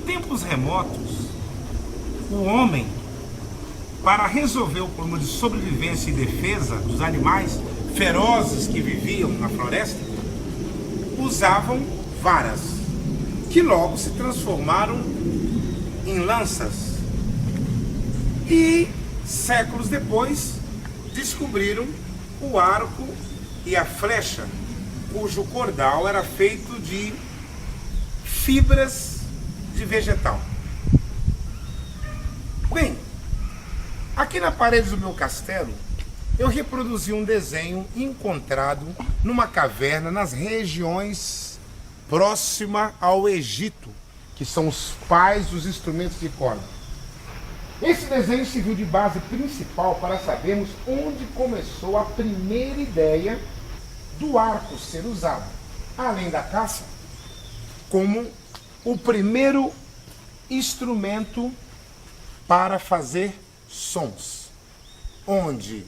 tempos remotos, o homem, para resolver o problema de sobrevivência e defesa dos animais ferozes que viviam na floresta, usavam varas, que logo se transformaram em lanças. E séculos depois descobriram o arco e a flecha, cujo cordal era feito de fibras de vegetal. Bem, aqui na parede do meu castelo, eu reproduzi um desenho encontrado numa caverna nas regiões próximas ao Egito, que são os pais dos instrumentos de corda. Esse desenho serviu de base principal para sabermos onde começou a primeira ideia do arco ser usado, além da caça, como o primeiro instrumento para fazer sons, onde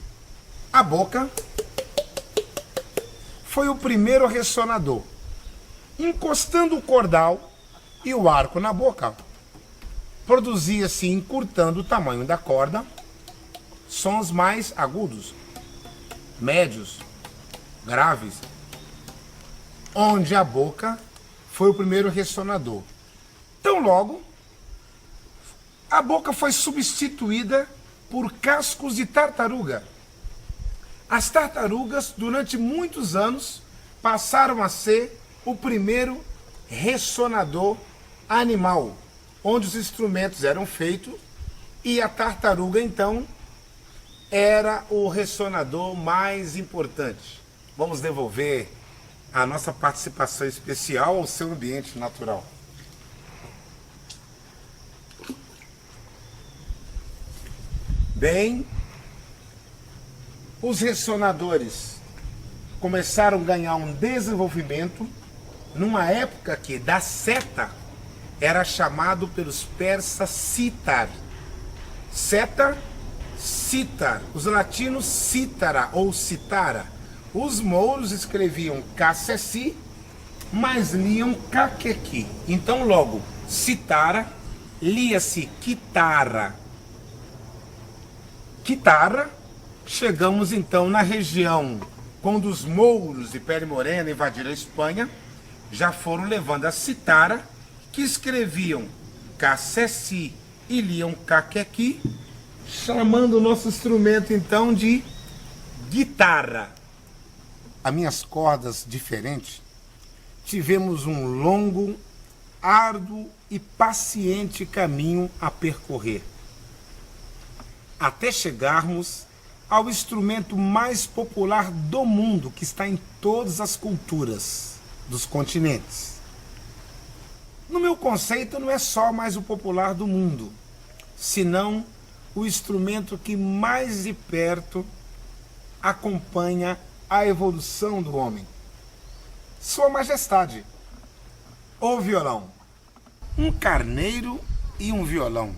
a boca foi o primeiro ressonador, encostando o cordal e o arco na boca, produzia-se, encurtando o tamanho da corda, sons mais agudos, médios, graves, onde a boca foi o primeiro ressonador. Tão logo, a boca foi substituída por cascos de tartaruga. As tartarugas, durante muitos anos, passaram a ser o primeiro ressonador animal, onde os instrumentos eram feitos, e a tartaruga, então, era o ressonador mais importante. Vamos devolver a nossa participação especial ao seu ambiente natural. Bem, os ressonadores começaram a ganhar um desenvolvimento numa época que da seta era chamado pelos persas cítar. Seta, cítar. Os latinos cítara ou citara. Os mouros escreviam casseci, mas liam caquequi. Então logo, citara, lia-se quitarra. Quitarra, chegamos então na região quando os mouros de pele morena invadiram a Espanha, já foram levando a citara, que escreviam casseci e liam caquequi, chamando o nosso instrumento então de guitarra. As minhas cordas diferentes, tivemos um longo, árduo e paciente caminho a percorrer, até chegarmos ao instrumento mais popular do mundo, que está em todas as culturas dos continentes. No meu conceito, não é só mais o popular do mundo, senão o instrumento que mais de perto acompanha a evolução do homem. Sua Majestade, o violão. Um carneiro e um violão.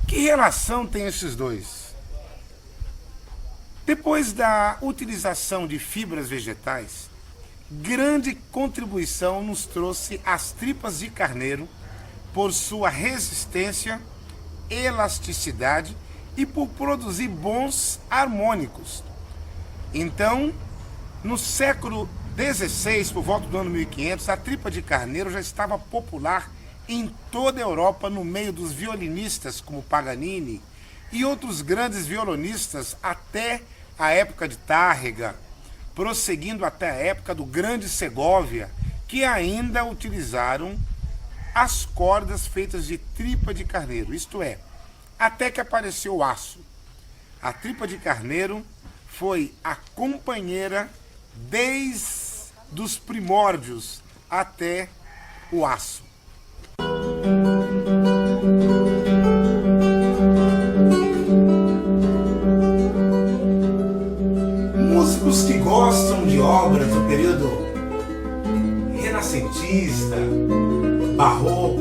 Que relação tem esses dois? Depois da utilização de fibras vegetais, grande contribuição nos trouxe as tripas de carneiro por sua resistência, elasticidade e por produzir bons harmônicos. Então, no século XVI, por volta do ano 1500, a tripa de carneiro já estava popular em toda a Europa, no meio dos violinistas como Paganini e outros grandes violonistas, até a época de Tárrega, prosseguindo até a época do grande Segóvia, que ainda utilizaram as cordas feitas de tripa de carneiro, isto é, até que apareceu o aço. A tripa de carneiro foi a companheira desde os primórdios até o aço. Músicos que gostam de obras do período renascentista, barroco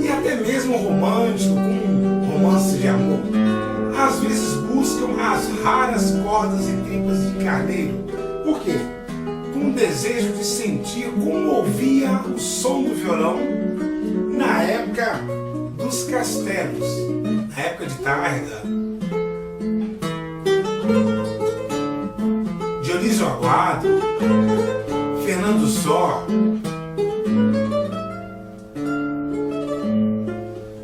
e até mesmo romântico, com romance de amor, às vezes buscam as raras cordas e tripas de carneiro. Por quê? Com o desejo de sentir como ouvia o som do violão Na época dos castelos, na época de Targa, Dionísio Aguado, Fernando Sor,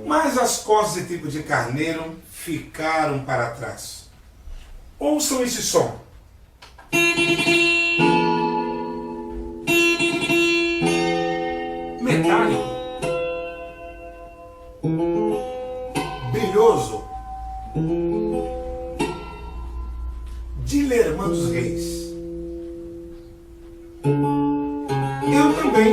mas as costas de tripa de carneiro ficaram para trás. Ouçam esse som. Metálico, brilhoso, Dilermã dos Reis. Eu também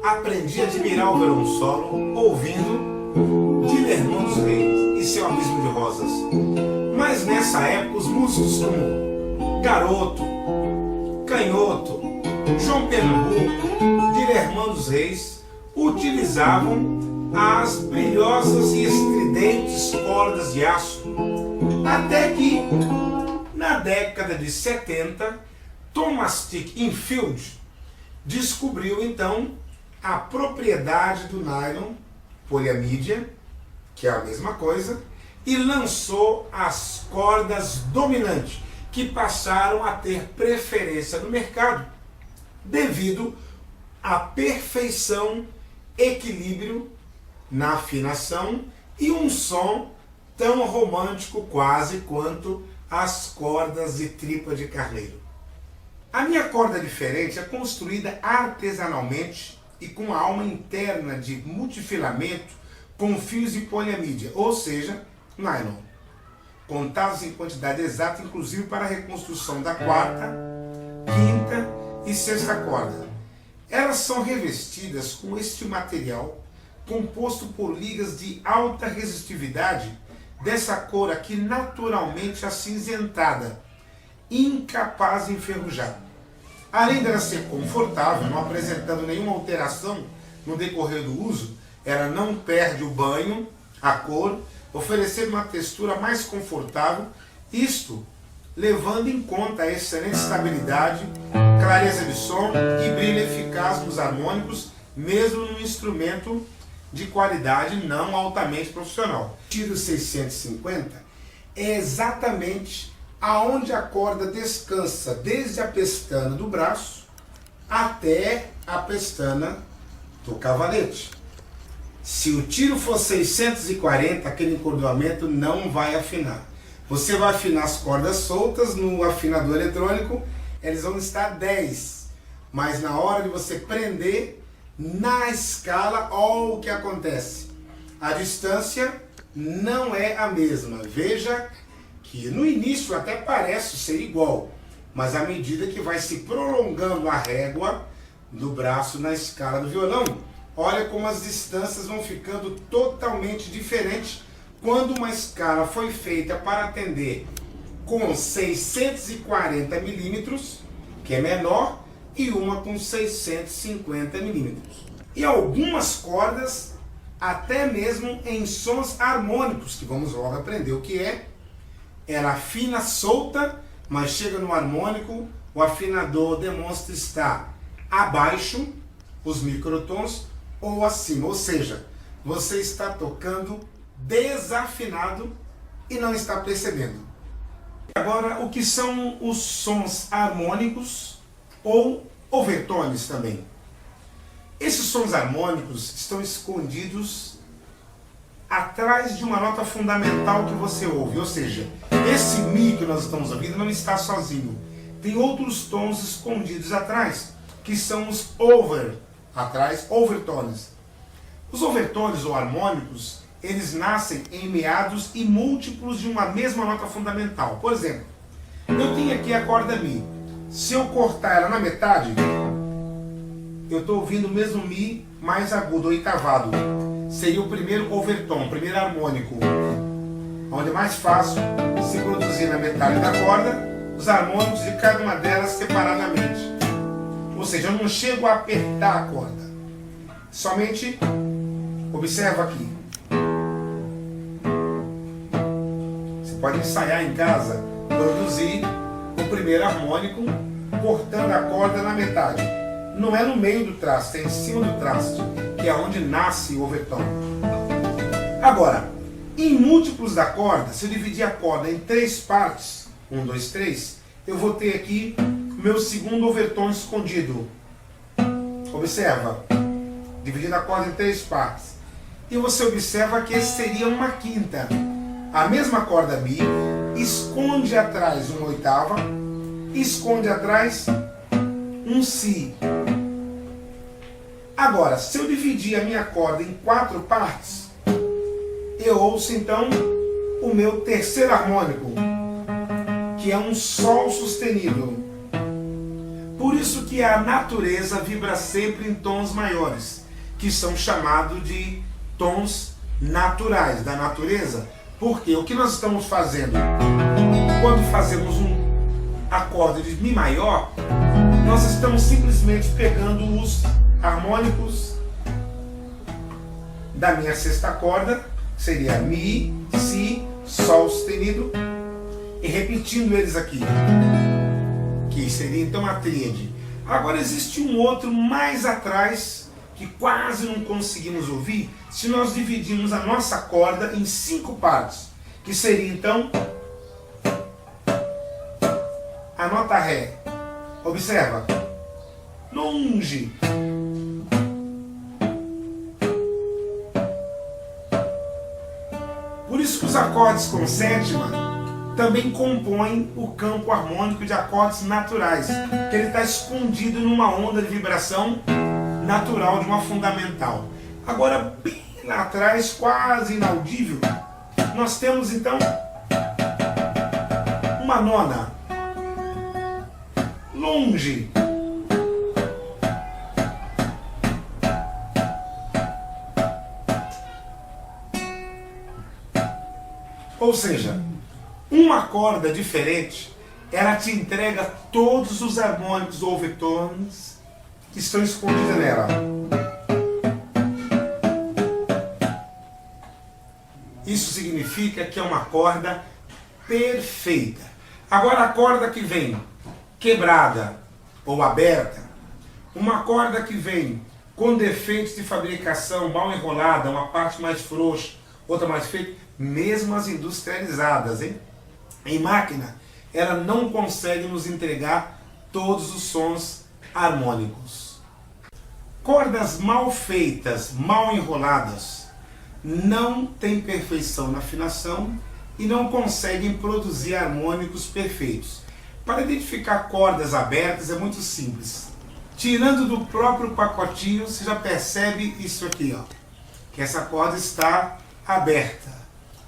aprendi a admirar o violão solo ouvindo Dilermã dos Reis e seu Abismo de Rosas. Mas nessa época os músicos como Garoto, Canhoto, João Pernambuco, Dilermã dos Reis utilizavam as brilhosas e estridentes cordas de aço, até que na década de 70 Thomas Tick Infield descobriu então a propriedade do nylon poliamídia, que é a mesma coisa, e lançou as cordas dominantes, que passaram a ter preferência no mercado devido à perfeição, equilíbrio na afinação e um som tão romântico quase quanto as cordas de tripa de carneiro. A minha corda diferente é construída artesanalmente e com a alma interna de multifilamento com fios de poliamídia, ou seja, nylon, contados em quantidade exata, inclusive para a reconstrução da quarta, quinta e sexta corda. Elas são revestidas com este material composto por ligas de alta resistividade, dessa cor aqui naturalmente acinzentada, incapaz de enferrujar. Além dela ser confortável, não apresentando nenhuma alteração no decorrer do uso, ela não perde o banho, a cor, oferecendo uma textura mais confortável, isto levando em conta a excelente estabilidade, clareza de som e brilho eficaz dos harmônicos, mesmo num instrumento de qualidade não altamente profissional. O tiro 650 é exatamente aonde a corda descansa, desde a pestana do braço até a pestana do cavalete. Se o tiro for 640, aquele encordoamento não vai afinar. Você vai afinar as cordas soltas no afinador eletrônico, eles vão estar 10. Mas na hora de você prender na escala, olha o que acontece. A distância não é a mesma. Veja que no início até parece ser igual, mas à medida que vai se prolongando a régua do braço na escala do violão, olha como as distâncias vão ficando totalmente diferentes quando uma escala foi feita para atender com 640 milímetros, que é menor, e uma com 650 milímetros. E algumas cordas, até mesmo em sons harmônicos, que vamos logo aprender o que é. Ela afina solta, mas chega no harmônico, o afinador demonstra estar abaixo, os microtons, ou acima, ou seja, você está tocando desafinado e não está percebendo. Agora, o que são os sons harmônicos ou overtones também? Esses sons harmônicos estão escondidos atrás de uma nota fundamental que você ouve, ou seja, esse Mi que nós estamos ouvindo não está sozinho. Tem outros tons escondidos atrás, que são os overtones. Os overtones ou harmônicos, eles nascem em meados e múltiplos de uma mesma nota fundamental. Por exemplo, eu tenho aqui a corda Mi. Se eu cortar ela na metade, eu estou ouvindo o mesmo Mi mais agudo, oitavado. Seria o primeiro overton, o primeiro harmônico, onde é mais fácil se produzir na metade da corda os harmônicos de cada uma delas separadamente. Ou seja, eu não chego a apertar a corda. Somente observa aqui. Você pode ensaiar em casa, produzir o primeiro harmônico, cortando a corda na metade. não é no meio do traste, é em cima do traste, que é onde nasce o overtone. Agora, em múltiplos da corda, se eu dividir a corda em 3 partes, 1, 2, 3, eu vou ter aqui meu segundo overtone escondido. Observa, dividindo a corda em 3 partes. E você observa que esse seria uma quinta. A mesma corda Mi esconde atrás uma oitava, esconde atrás um Si. Agora, se eu dividir a minha corda em 4 partes, eu ouço então o meu terceiro harmônico, que é um Sol sustenido. Por isso que a natureza vibra sempre em tons maiores, que são chamados de tons naturais da natureza. Porque o que nós estamos fazendo quando fazemos um acorde de Mi maior, nós estamos simplesmente pegando os harmônicos da minha sexta corda, que seria Mi, Si, Sol sustenido, e repetindo eles aqui, que seria então a tríade. Agora existe um outro mais atrás, que quase não conseguimos ouvir, se nós dividirmos a nossa corda em 5 partes, que seria então a nota Ré. Observa, longe. Por isso que os acordes com sétima também compõem o campo harmônico de acordes naturais, que ele está escondido numa onda de vibração natural de uma fundamental. Agora, bem lá atrás, quase inaudível, nós temos então uma nona, longe. Ou seja, uma corda diferente, ela te entrega todos os harmônicos ou overtones que estão escondidos nela. Isso significa que é uma corda perfeita. Agora a corda que vem quebrada ou aberta, uma corda que vem com defeitos de fabricação, mal enrolada, uma parte mais frouxa, outra mais feita, mesmo as industrializadas, hein? Em máquina, ela não consegue nos entregar todos os sons harmônicos. Cordas mal feitas, mal enroladas, não têm perfeição na afinação e não conseguem produzir harmônicos perfeitos. Para identificar cordas abertas é muito simples. Tirando do próprio pacotinho, você já percebe isso aqui, ó, que essa corda está aberta.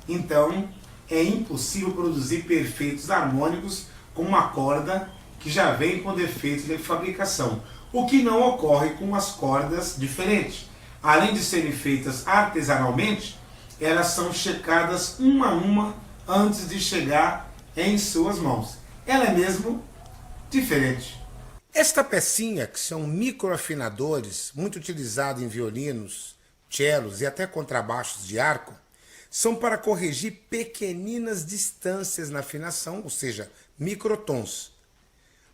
Então, é impossível produzir perfeitos harmônicos com uma corda que já vem com defeitos de fabricação. O que não ocorre com as cordas diferentes. Além de serem feitas artesanalmente, elas são checadas uma a uma antes de chegar em suas mãos. Ela é mesmo diferente. Esta pecinha, que são microafinadores, muito utilizado em violinos, cellos e até contrabaixos de arco, são para corrigir pequeninas distâncias na afinação, ou seja, microtons.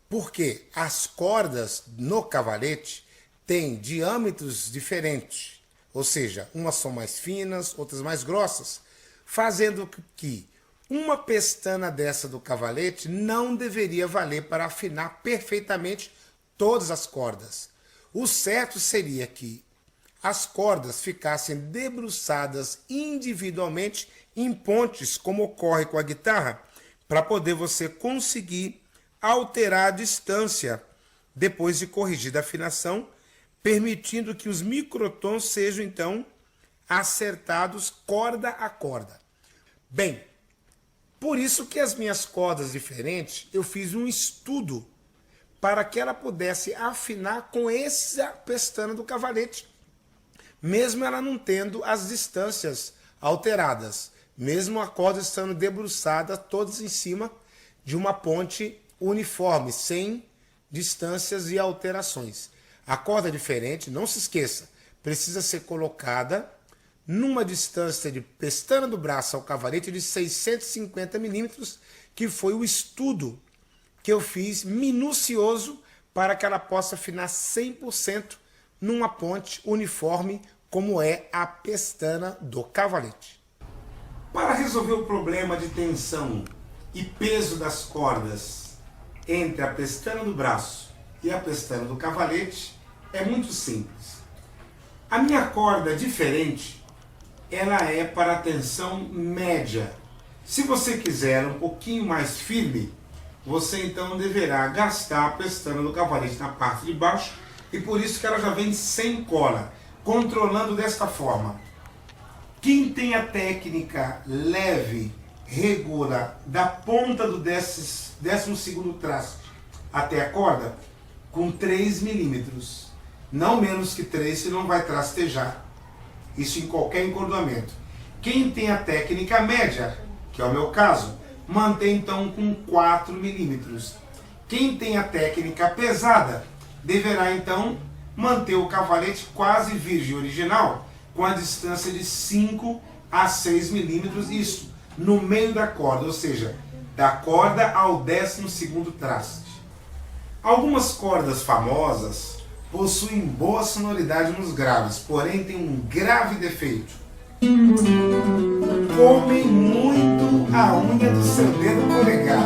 Porque as cordas no cavalete têm diâmetros diferentes, ou seja, umas são mais finas, outras mais grossas, fazendo que uma pestana dessa do cavalete não deveria valer para afinar perfeitamente todas as cordas. O certo seria que as cordas ficassem debruçadas individualmente em pontes, como ocorre com a guitarra, para poder você conseguir alterar a distância depois de corrigida a afinação, permitindo que os microtons sejam então acertados corda a corda. Bem, por isso que as minhas cordas diferentes, eu fiz um estudo para que ela pudesse afinar com essa pestana do cavalete, mesmo ela não tendo as distâncias alteradas, mesmo a corda estando debruçada todas em cima de uma ponte uniforme, sem distâncias e alterações. A corda diferente, não se esqueça, precisa ser colocada numa distância de pestana do braço ao cavalete de 650 milímetros, que foi o estudo que eu fiz minucioso para que ela possa afinar 100% numa ponte uniforme como é a pestana do cavalete. Para resolver o problema de tensão e peso das cordas entre a pestana do braço e a pestana do cavalete, é muito simples. A minha corda diferente, ela é para a tensão média. Se você quiser um pouquinho mais firme, você então deverá gastar a pestana do cavalete na parte de baixo, e por isso que ela já vem sem cola, controlando desta forma. Quem tem a técnica leve, regula da ponta do 12º traste até a corda com 3 milímetros. Não menos que 3, senão vai trastejar. Isso em qualquer encordoamento. Quem tem a técnica média, que é o meu caso, mantém então com 4 milímetros. Quem tem a técnica pesada, deverá então manter o cavalete quase virgem original, com a distância de 5 a 6 milímetros, isso no meio da corda, ou seja, da corda ao 12º traste. Algumas cordas famosas possuem boa sonoridade nos graves, porém tem um grave defeito. Comem muito a unha do seu dedo polegar,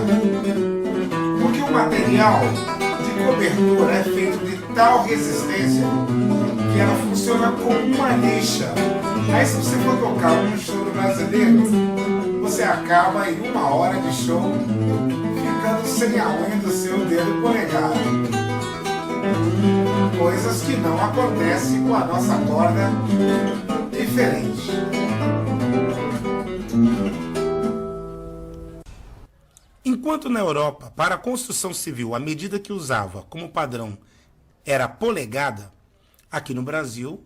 porque o material de cobertura é feito de tal resistência que ela funciona como uma lixa. Aí se você for tocar um choro brasileiro, você acaba em 1 hora de show ficando sem a unha do seu dedo polegar. Coisas que não acontecem com a nossa corda diferente. Enquanto na Europa, para a construção civil, a medida que usava como padrão era a polegada, aqui no Brasil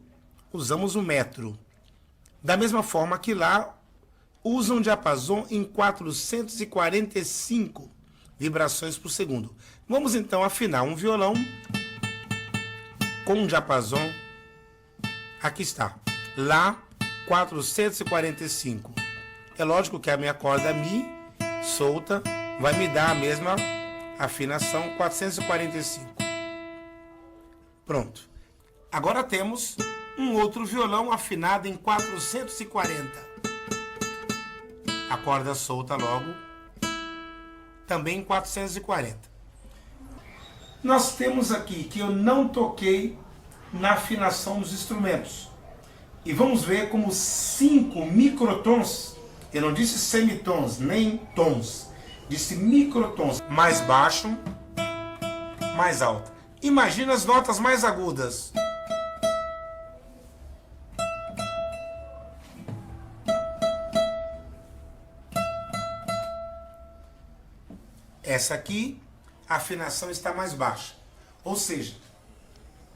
usamos o metro. Da mesma forma que lá usam diapasão em 445 vibrações por segundo. Vamos então afinar um violão com um diapasão. Aqui está. Lá, 445. É lógico que a minha corda Mi solta vai me dar a mesma afinação, 445. Pronto. Agora temos um outro violão afinado em 440. A corda solta logo, também em 440. Nós temos aqui que eu não toquei na afinação dos instrumentos. E vamos ver como 5 microtons, eu não disse semitons, nem tons, disse microtons, mais baixo, mais alto. Imagina as notas mais agudas. Essa aqui, a afinação está mais baixa. Ou seja,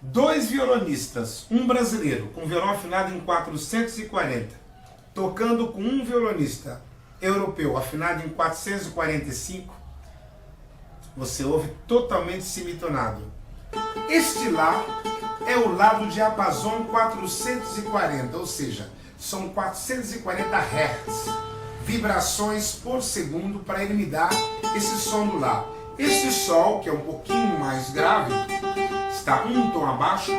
2 violonistas, um brasileiro com violão afinado em 440, tocando com um violonista europeu afinado em 445, você ouve totalmente semitonado. Este lá é o lado diapasão 440, ou seja, são 440 Hz, vibrações por segundo, para ele me dar esse som do lá. Este sol, que é um pouquinho mais grave, está um tom abaixo,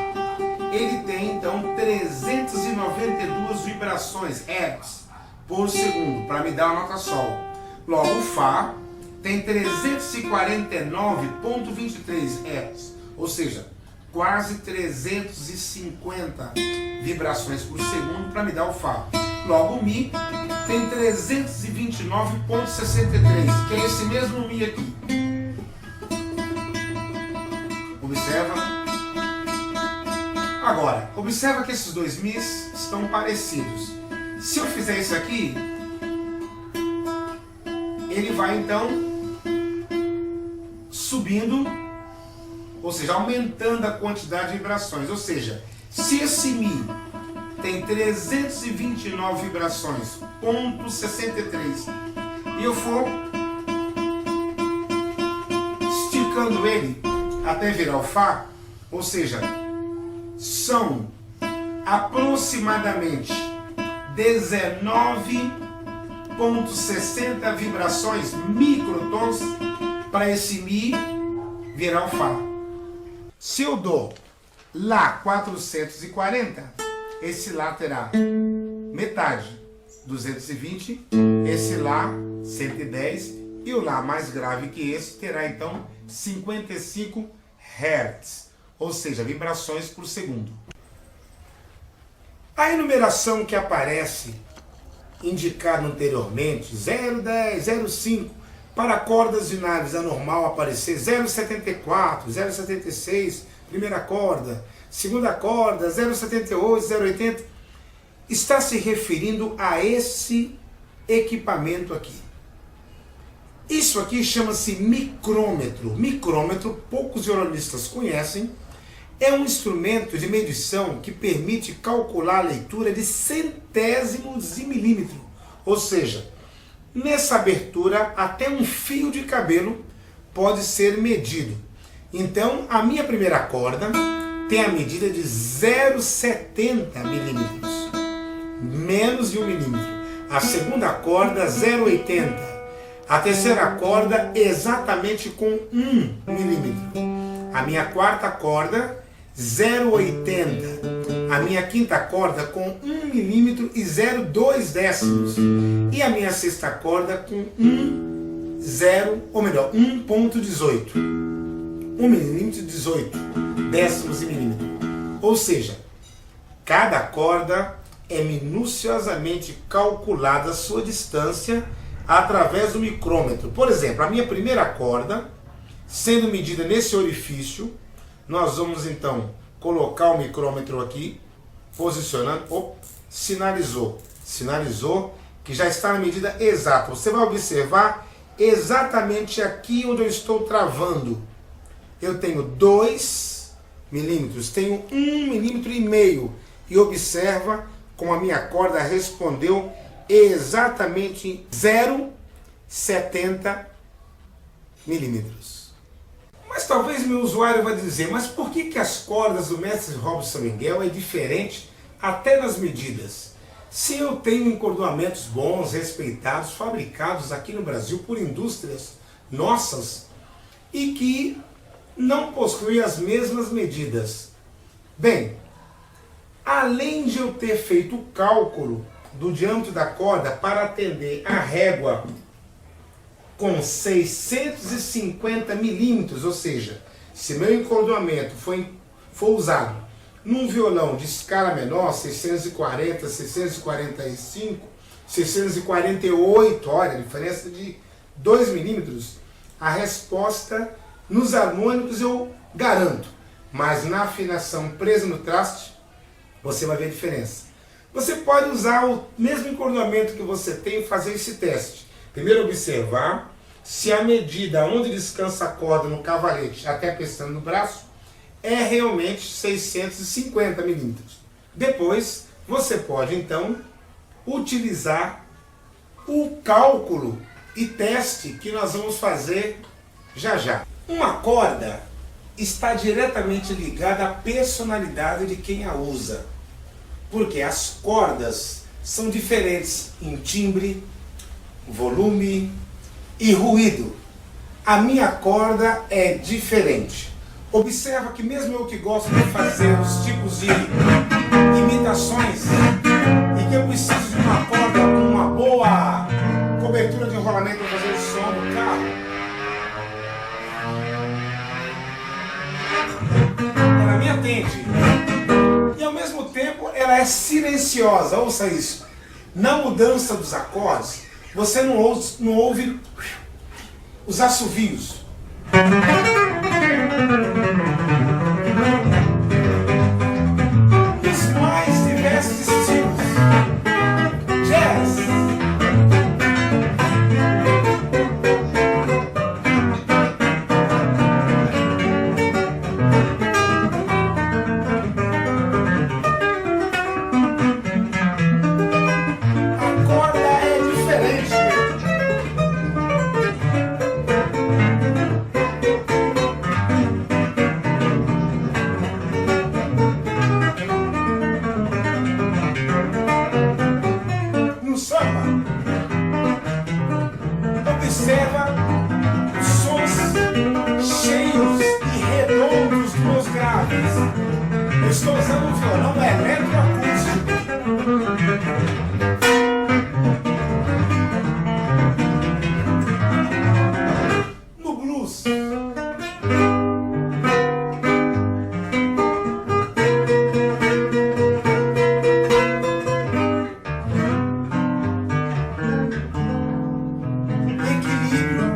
ele tem então 392 vibrações Hz por segundo, para me dar a nota Sol. Logo o Fá tem 349,23 Hz, ou seja, quase 350 vibrações por segundo para me dar o Fá. Logo o Mi tem 329,63, que é esse mesmo Mi aqui. Observa. Agora, observa que esses dois Mis estão parecidos. Se eu fizer isso aqui, ele vai então subindo, ou seja, aumentando a quantidade de vibrações. Ou seja, se esse Mi tem 329 vibrações, ponto 63, e eu for esticando ele até virar o Fá, ou seja, são aproximadamente 19,60 vibrações, microtons, para esse Mi virar o Fá. Se eu dou Lá 440, esse Lá terá metade, 220, esse Lá 110 e o Lá mais grave que esse terá então 55 Hz, ou seja, vibrações por segundo. A enumeração que aparece indicada anteriormente, 0,10, 0,5, para cordas de naves é normal aparecer 0,74, 0,76, primeira corda, segunda corda, 0,78, 0,80, está se referindo a esse equipamento aqui. Isso aqui chama-se micrômetro. Micrômetro, poucos violonistas conhecem, é um instrumento de medição que permite calcular a leitura de centésimos de milímetro. Ou seja, nessa abertura até um fio de cabelo pode ser medido. Então, a minha primeira corda tem a medida de 0,70 milímetros, menos de 1 milímetro. A segunda corda, 0,80. A terceira corda, exatamente com 1 milímetro. A minha quarta corda, 0,80. A minha quinta corda com 1 milímetro e 0,2 décimos. E a minha sexta corda com 1,18. 1 milímetro e 18 décimos de milímetro. Ou seja, cada corda é minuciosamente calculada a sua distância através do micrômetro. Por exemplo, a minha primeira corda, sendo medida nesse orifício, nós vamos então colocar o micrômetro aqui, posicionando, sinalizou que já está na medida exata. Você vai observar exatamente aqui onde eu estou travando. Eu tenho 2 milímetros, tenho 1,5 milímetro e observa como a minha corda respondeu exatamente 0,70 milímetros. Mas talvez meu usuário vai dizer, mas por que as cordas do mestre Robson Miguel é diferente até nas medidas? Se eu tenho encordoamentos bons, respeitados, fabricados aqui no Brasil por indústrias nossas e que não possuem as mesmas medidas. Bem, além de eu ter feito o cálculo do diâmetro da corda para atender a régua com 650 milímetros, ou seja, se meu encordoamento for usado num violão de escala menor, 640, 645, 648, olha, a diferença de 2 milímetros, a resposta nos harmônicos eu garanto, mas na afinação presa no traste, você vai ver a diferença. Você pode usar o mesmo encordoamento que você tem e fazer esse teste. Primeiro observar se a medida onde descansa a corda no cavalete até a pestana do braço é realmente 650 milímetros. Depois você pode então utilizar o cálculo e teste que nós vamos fazer já já. Uma corda está diretamente ligada à personalidade de quem a usa, porque as cordas são diferentes em timbre, volume e ruído. A minha corda é diferente. Observa que mesmo eu que gosto de fazer os tipos de imitações e que eu preciso de uma corda com uma boa cobertura de enrolamento para fazer o som do carro, ela me atende. E ao mesmo tempo ela é silenciosa. Ouça isso. Na mudança dos acordes, você não ouve os assovios. Os mais diversos estilos. Jazz. beleza no violão eletroacústico. No blues, equilíbrio,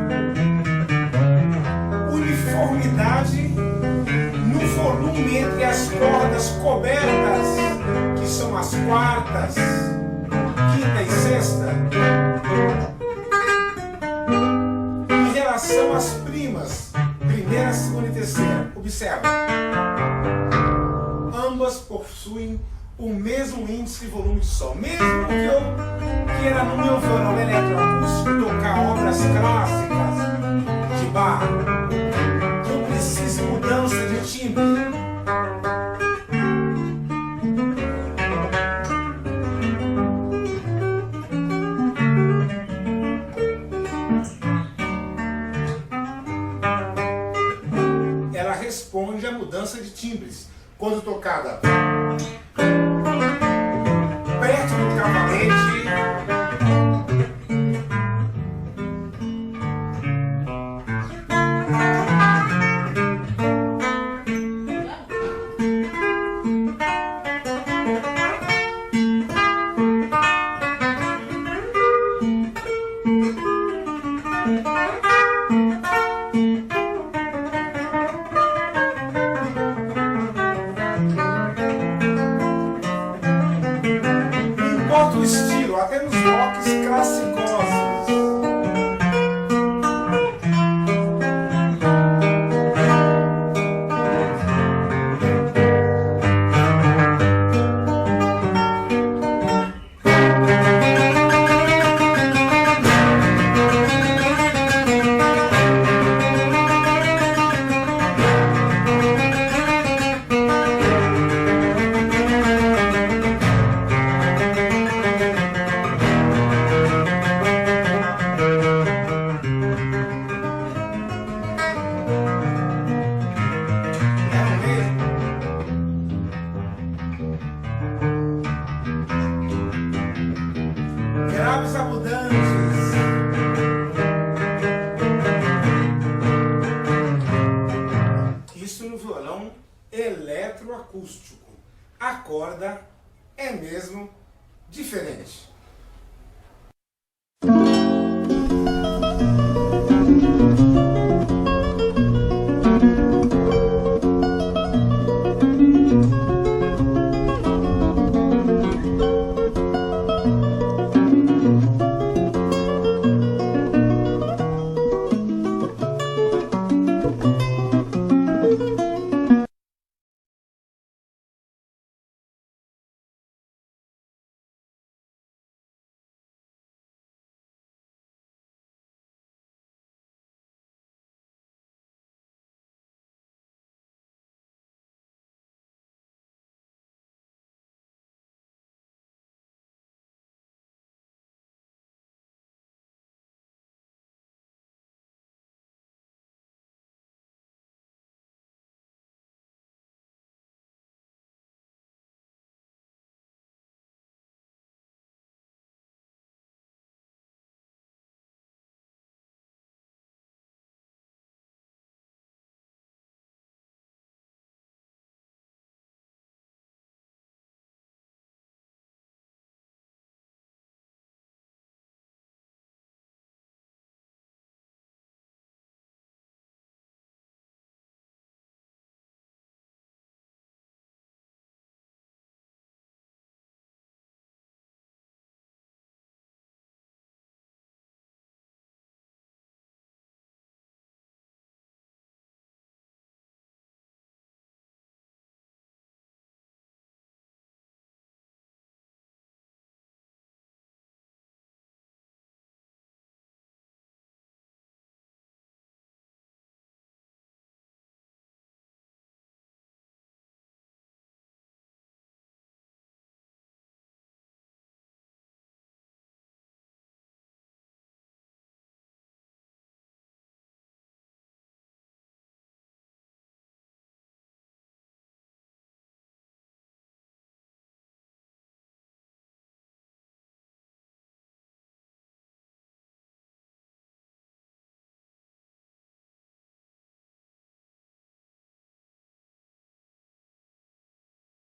uniformidade no volume entre as cordas cobertas, que são as quartas, quinta e sexta, em relação às primas, primeira, segunda e terceira. Observa, ambas possuem o mesmo índice de volume de som. Mesmo que eu queira no meu violão eletroacústico tocar obras clássicas de Bach, eu preciso mudança de timbre. Ela responde à mudança de timbres quando tocada perto do cavalete, importa o estilo, até nos rocks classicosos. Graves abundantes. Isso no violão eletroacústico. A corda é mesmo diferente.